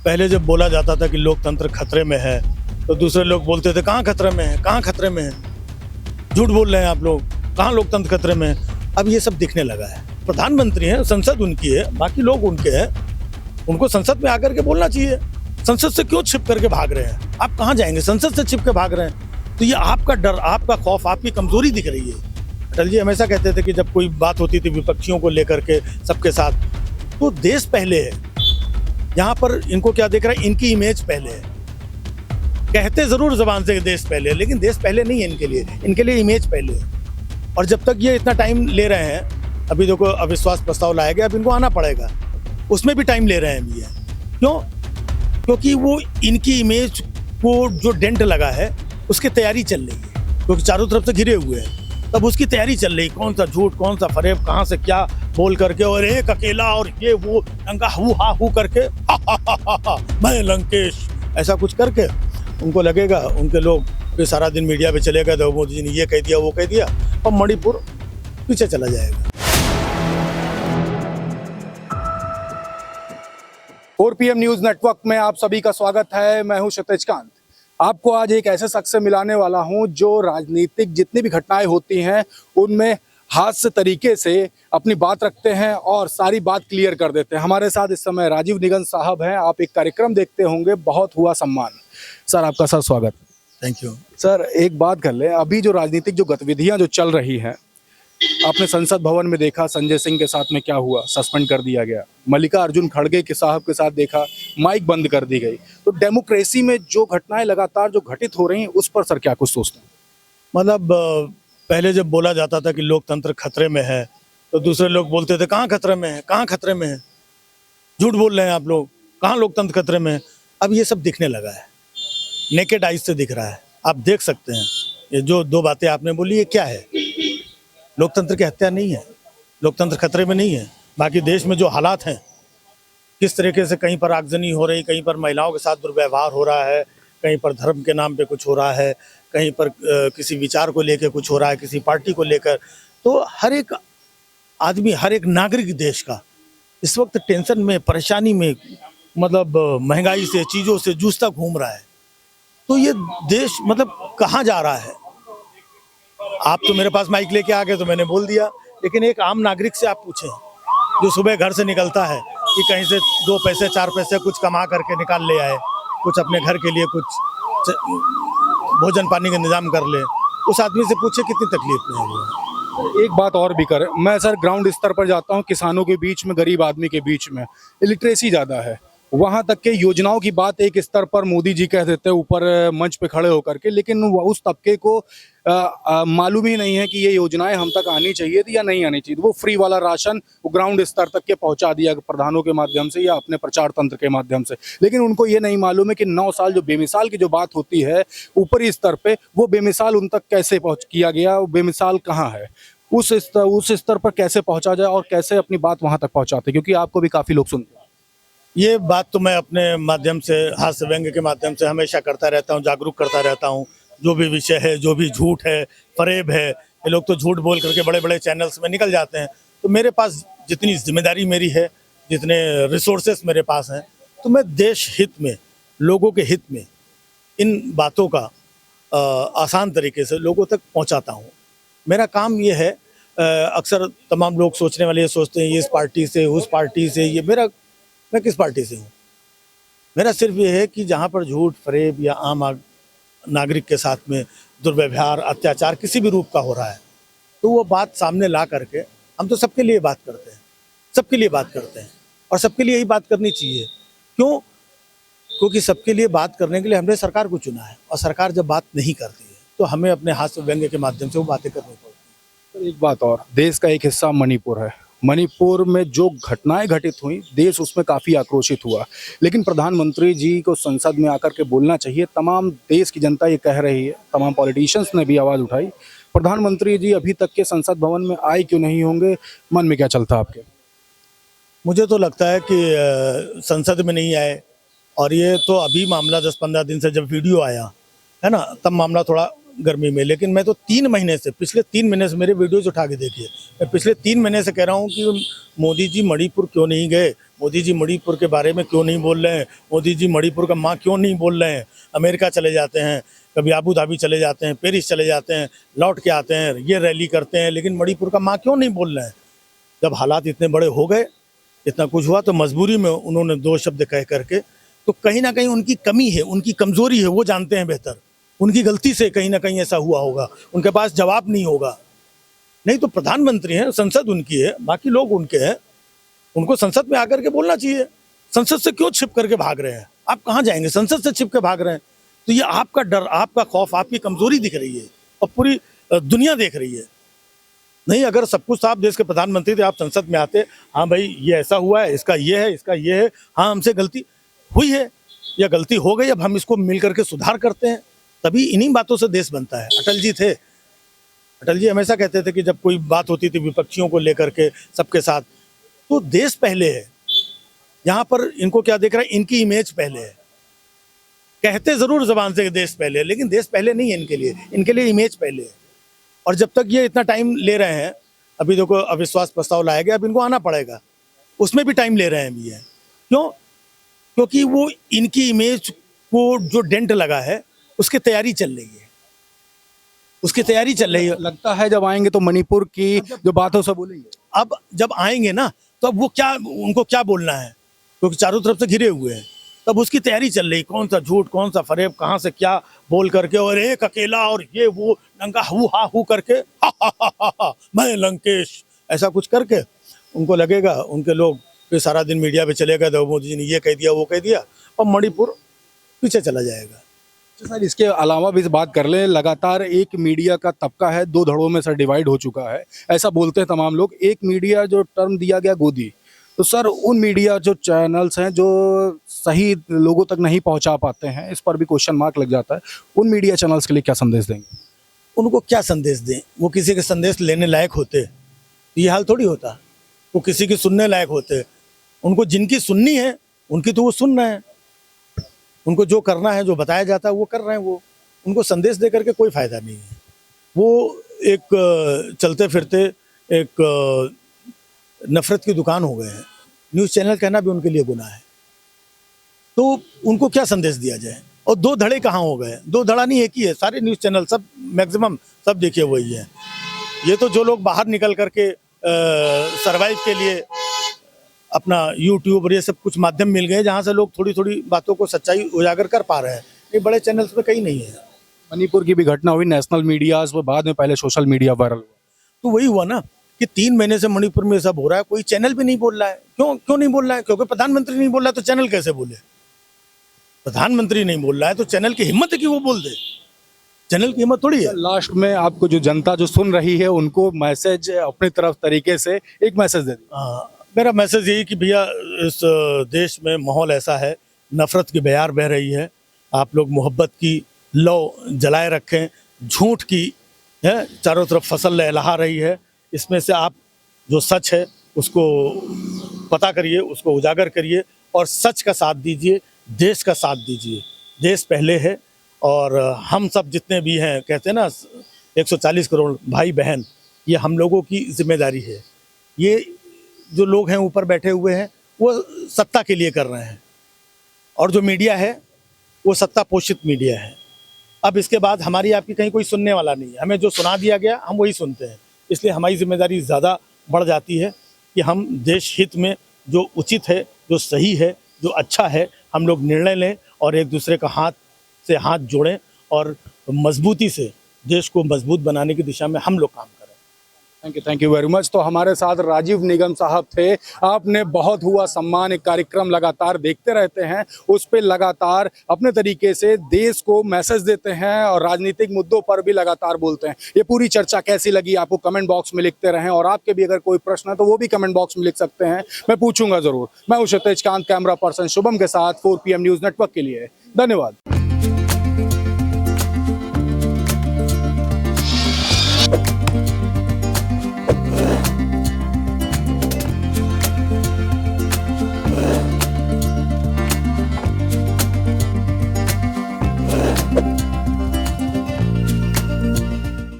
पहले जब बोला जाता था कि लोकतंत्र खतरे में है तो दूसरे लोग बोलते थे कहाँ खतरे में है, कहाँ खतरे में है, झूठ बोल रहे हैं आप लोग, कहाँ लोकतंत्र खतरे में है। अब ये सब दिखने लगा है। प्रधानमंत्री हैं, संसद उनकी है, बाकी लोग उनके हैं, उनको संसद में आकर के बोलना चाहिए। संसद से क्यों छिप करके भाग रहे हैं? आप कहाँ जाएंगे? संसद से छिप के भाग रहे हैं। तो ये आपका डर, आपका खौफ, आपकी कमजोरी दिख रही है। अटल जी हमेशा कहते थे कि जब कोई बात होती थी विपक्षियों को लेकर के सबके साथ, तो देश पहले है। यहाँ पर इनको क्या दिख रहा है? इनकी इमेज पहले है। कहते जरूर जबान से देश पहले है, लेकिन देश पहले नहीं है इनके लिए इमेज पहले है। और जब तक ये इतना टाइम ले रहे हैं, अभी देखो अविश्वास प्रस्ताव लाया गया, अब इनको आना पड़ेगा, उसमें भी टाइम ले रहे हैं ये। क्यों? क्योंकि वो इनकी इमेज को जो डेंट लगा है उसकी तैयारी चल रही है, क्योंकि चारों तरफ से घिरे हुए हैं। तब उसकी तैयारी चल रही, कौन सा झूठ, कौन सा फरेब, कहाँ से क्या बोल करके, और एक अकेला और ये वो लंका हू करके मैं लंकेश, ऐसा कुछ करके उनको लगेगा, उनके लोग फिर सारा दिन मीडिया पे चलेगा तो मोदी जी ने ये कह दिया, वो कह दिया, और मणिपुर पीछे चला जाएगा। 4 PM न्यूज नेटवर्क में आप सभी का स्वागत है। मैं हूं क्षितिज कांत। आपको आज एक ऐसे शख्स से मिलाने वाला हूं जो राजनीतिक जितनी भी घटनाएं होती हैं उनमें हास्य तरीके से अपनी बात रखते हैं और सारी बात क्लियर कर देते हैं। हमारे साथ इस समय राजीव निगंज साहब हैं। आप एक कार्यक्रम देखते होंगे, बहुत हुआ सम्मान। सर आपका सर स्वागत। थैंक यू सर एक बात कर लें, अभी जो राजनीतिक जो गतिविधियां जो चल रही हैं, आपने संसद भवन में देखा संजय सिंह के साथ में क्या हुआ, सस्पेंड कर दिया गया। मल्लिकार्जुन खड़गे के साहब के साथ देखा, माइक बंद कर दी गई। तो डेमोक्रेसी में जो घटनाएं लगातार जो घटित हो रही हैं उस पर सर क्या कुछ सोचते हैं? मतलब पहले जब बोला जाता था कि लोकतंत्र खतरे में है तो दूसरे लोग बोलते थे कहाँ खतरे में है, कहाँ खतरे में है, झूठ बोल रहे हैं आप लोग, कहाँ लोकतंत्र खतरे में है। अब ये सब दिखने लगा है, नेकेड आइज से दिख रहा है। आप देख सकते हैं ये जो दो बातें आपने बोली, ये क्या है? लोकतंत्र की हत्या नहीं है, लोकतंत्र खतरे में नहीं है। बाकी देश में जो हालात हैं, किस तरीके से कहीं पर आगजनी हो रही, कहीं पर महिलाओं के साथ दुर्व्यवहार हो रहा है, कहीं पर धर्म के नाम पे कुछ हो रहा है, कहीं पर किसी विचार को लेकर कुछ हो रहा है, किसी पार्टी को लेकर, तो हर एक आदमी, हर एक नागरिक देश का इस वक्त टेंशन में, परेशानी में, मतलब महंगाई से, चीज़ों से जूझता घूम रहा है। तो ये देश मतलब कहाँ जा रहा है? आप तो मेरे पास माइक लेके आ गए तो मैंने बोल दिया, लेकिन एक आम नागरिक से आप पूछें जो सुबह घर से निकलता है कि कहीं से 2 पैसे 4 पैसे कुछ कमा करके निकाल ले आए, कुछ अपने घर के लिए कुछ भोजन पानी का इंतजाम कर ले, उस आदमी से पूछे कितनी तकलीफ में है वो। एक बात और भी करें, मैं सर ग्राउंड स्तर पर जाता हूँ, किसानों के बीच में, गरीब आदमी के बीच में इलिटरेसी ज़्यादा है। वहाँ तक के योजनाओं की बात एक स्तर पर मोदी जी कह देते हैं ऊपर मंच पे खड़े होकर के, लेकिन उस तबके को मालूम ही नहीं है कि ये योजनाएं हम तक आनी चाहिए थी या नहीं आनी चाहिए। वो फ्री वाला राशन वो ग्राउंड स्तर तक के पहुंचा दिया प्रधानों के माध्यम से या अपने प्रचार तंत्र के माध्यम से, लेकिन उनको ये नहीं मालूम है कि 9 साल जो बेमिसाल की जो बात होती है ऊपरी स्तर पे, वो बेमिसाल उन तक कैसे पहुँच किया गया, वो बेमिसाल कहाँ है, उस स्तर पर कैसे पहुँचा जाए और कैसे अपनी बात वहाँ तक पहुँचाते, क्योंकि आपको भी काफ़ी लोग सुनते हैं। ये बात तो मैं अपने माध्यम से, हास्य व्यंग्य के माध्यम से हमेशा करता रहता हूँ, जागरूक करता रहता हूँ। जो भी विषय है, जो भी झूठ है, फरेब है, ये लोग तो झूठ बोल करके बड़े बड़े चैनल्स में निकल जाते हैं। तो मेरे पास जितनी जिम्मेदारी मेरी है, जितने रिसोर्सेस मेरे पास हैं, तो मैं देश हित में, लोगों के हित में इन बातों का आसान तरीके से लोगों तक पहुँचाता हूँ। मेरा काम ये है। अक्सर तमाम लोग सोचने वाले ये सोचते हैं ये इस पार्टी से, उस पार्टी से, ये मैं किस पार्टी से हूँ? मेरा सिर्फ ये है कि जहाँ पर झूठ, फरेब या आम नागरिक के साथ में दुर्व्यवहार, अत्याचार किसी भी रूप का हो रहा है, तो वो बात सामने ला करके हम तो सबके लिए बात करते हैं, सबके लिए बात करते हैं, और सबके लिए ही बात करनी चाहिए। क्यों? क्योंकि सबके लिए बात करने के लिए हमने सरकार को चुना है, और सरकार जब बात नहीं करती है तो हमें अपने हास्य व्यंग्य के माध्यम से वो बातें करनी पड़ती हैं। एक बात और, देश का एक हिस्सा मणिपुर है। मणिपुर में जो घटनाएं घटित हुई, देश उसमें काफ़ी आक्रोशित हुआ, लेकिन प्रधानमंत्री जी को संसद में आकर के बोलना चाहिए। तमाम देश की जनता ये कह रही है, तमाम पॉलिटिशियंस ने भी आवाज़ उठाई। प्रधानमंत्री जी अभी तक के संसद भवन में आए क्यों नहीं होंगे? मन में क्या चलता है आपके? मुझे तो लगता है कि संसद में नहीं आए, और ये तो अभी मामला 10-15 दिन से जब वीडियो आया है ना, तब मामला थोड़ा गर्मी में, लेकिन मैं तो 3 महीने से, पिछले 3 महीने से मेरे वीडियोज उठा के देखिए, मैं पिछले 3 महीने से कह रहा हूँ कि मोदी जी मणिपुर क्यों नहीं गए, मोदी जी मणिपुर के बारे में क्यों नहीं बोल रहे हैं, मोदी जी मणिपुर का माँ क्यों नहीं बोल रहे हैं। अमेरिका चले जाते हैं, कभी आबू धाबी चले जाते हैं, पेरिस चले जाते हैं, लौट के आते हैं, ये रैली करते हैं, लेकिन मणिपुर का माँ क्यों नहीं बोल रहे हैं। जब हालात इतने बड़े हो गए, इतना कुछ हुआ, तो मजबूरी में उन्होंने 2 शब्द कह करके, तो कहीं ना कहीं उनकी कमी है, उनकी कमजोरी है, वो जानते हैं बेहतर। उनकी गलती से कहीं ना कहीं ऐसा हुआ होगा, उनके पास जवाब नहीं होगा। नहीं तो प्रधानमंत्री हैं, संसद उनकी है, बाकी लोग उनके हैं, उनको संसद में आकर के बोलना चाहिए। संसद से क्यों छिप करके भाग रहे हैं? आप कहाँ जाएंगे? संसद से छिप के भाग रहे हैं। तो ये आपका डर, आपका खौफ, आपकी कमजोरी दिख रही है और पूरी दुनिया देख रही है। नहीं, अगर सब कुछ आप देश के प्रधानमंत्री थे, आप संसद में आते, हाँ भाई ये ऐसा हुआ है, इसका ये है, इसका ये है, हाँ हमसे गलती हुई है या गलती हो गई, अब हम इसको मिल करके सुधार करते हैं, तभी इन्हीं बातों से देश बनता है। अटल जी थे, अटल जी हमेशा कहते थे कि जब कोई बात होती थी विपक्षियों को लेकर के सबके साथ, तो देश पहले है। यहाँ पर इनको क्या देख रहा है, इनकी इमेज पहले है। कहते जरूर जबान से कि देश पहले है, लेकिन देश पहले नहीं है इनके लिए इमेज पहले है। और जब तक ये इतना टाइम ले रहे हैं, अभी देखो अविश्वास प्रस्ताव लाया गया, अब इनको आना पड़ेगा, उसमें भी टाइम ले रहे हैं अभी है। क्यों? क्योंकि वो इनकी इमेज को जो डेंट लगा है, उसकी तैयारी चल रही है, उसकी तैयारी चल रही है। लगता है जब आएंगे तो मणिपुर की जो बातों से बोलेंगे। अब जब आएंगे ना, तो अब वो क्या, उनको क्या बोलना है, क्योंकि चारों तरफ से घिरे हुए हैं, तब उसकी तैयारी चल रही, कौन सा झूठ, कौन सा फरेब, कहाँ से क्या बोल करके, और एक अकेला और ये वो नंगा हू करके हा, मैं लंकेश, ऐसा कुछ करके उनको लगेगा, उनके लोग फिर सारा दिन मीडिया पे चलेगा, तो मोदी जी ने ये कह दिया, वो कह दिया, और मणिपुर पीछे चला जाएगा। तो सर इसके अलावा भी इस बात कर लें, लगातार एक मीडिया का तबका है 2 धड़ों में सर डिवाइड हो चुका है, ऐसा बोलते हैं तमाम लोग। एक मीडिया जो टर्म दिया गया गोदी, तो सर उन मीडिया जो चैनल्स हैं जो सही लोगों तक नहीं पहुंचा पाते हैं, इस पर भी क्वेश्चन मार्क लग जाता है। उन मीडिया चैनल्स के लिए क्या संदेश देंगे? उनको क्या संदेश दें? वो किसी के संदेश लेने लायक होते, ये हाल थोड़ी होता। वो किसी की सुनने लायक होते, उनको जिनकी सुननी है उनकी तो वो सुन रहे हैं, उनको जो करना है, जो बताया जाता है वो कर रहे हैं। वो उनको संदेश दे करके कोई फायदा नहीं है। वो एक चलते फिरते एक नफरत की दुकान हो गए हैं। न्यूज़ चैनल कहना भी उनके लिए गुनाह है। तो उनको क्या संदेश दिया जाए? और 2 धड़े कहाँ हो गए? 2 धड़ा नहीं, एक ही है। सारे न्यूज़ चैनल सब मैक्सिमम सब देखिए वही है। ये तो जो लोग बाहर निकल करके सरवाइव के लिए अपना यूट्यूब और ये सब कुछ माध्यम मिल गए, जहाँ से लोग थोड़ी थोड़ी बातों को सच्चाई उजागर कर पा रहे हैं। ये बड़े चैनल्स पे कहीं नहीं है। मणिपुर की भी घटना हुई नेशनल मीडियाज पर, बाद में पहले सोशल मीडिया वायरल हुआ। तो वही हुआ ना कि 3 महीने से मणिपुर में सब हो रहा है, कोई चैनल भी नहीं बोल रहा है। क्यों नहीं बोल रहा है? क्योंकि प्रधानमंत्री नहीं बोल रहा है, तो चैनल कैसे बोले? प्रधानमंत्री नहीं बोल रहा है तो चैनल की हिम्मत है कि वो बोल दे? चैनल की हिम्मत थोड़ी है। लास्ट में आपको जो जनता जो सुन रही है उनको मैसेज अपनी तरफ तरीके से एक मैसेज दे दीजिए। मेरा मैसेज यही कि भैया इस देश में माहौल ऐसा है, नफरत की बयार बह रही है। आप लोग मोहब्बत की लौ जलाए रखें, झूठ की है चारों तरफ फसल लहलहा रही है। इसमें से आप जो सच है उसको पता करिए, उसको उजागर करिए और सच का साथ दीजिए, देश का साथ दीजिए। देश पहले है और हम सब जितने भी हैं, कहते हैं ना 140 करोड़ भाई बहन, ये हम लोगों की जिम्मेदारी है। ये जो लोग हैं ऊपर बैठे हुए हैं वो सत्ता के लिए कर रहे हैं, और जो मीडिया है वो सत्ता पोषित मीडिया है। अब इसके बाद हमारी आपकी कहीं कोई सुनने वाला नहीं है। हमें जो सुना दिया गया हम वही सुनते हैं। इसलिए हमारी जिम्मेदारी ज़्यादा बढ़ जाती है कि हम देश हित में जो उचित है, जो सही है, जो अच्छा है, हम लोग निर्णय लें और एक दूसरे का हाथ से हाथ जोड़ें और मजबूती से देश को मजबूत बनाने की दिशा में हम लोग काम करें। Thank you very much. तो हमारे साथ राजीव निगम साहब थे। आपने बहुत हुआ सम्मान एक कार्यक्रम लगातार देखते रहते हैं, उस पर लगातार अपने तरीके से देश को मैसेज देते हैं और राजनीतिक मुद्दों पर भी लगातार बोलते हैं। ये पूरी चर्चा कैसी लगी आपको कमेंट बॉक्स में लिखते रहें, और आपके भी अगर कोई प्रश्न है तो वो भी कमेंट बॉक्स में लिख सकते हैं, मैं पूछूंगा जरूर। मैं हूं क्षितिज कांत, कैमरा पर्सन शुभम के साथ 4 PM न्यूज नेटवर्क के लिए। धन्यवाद।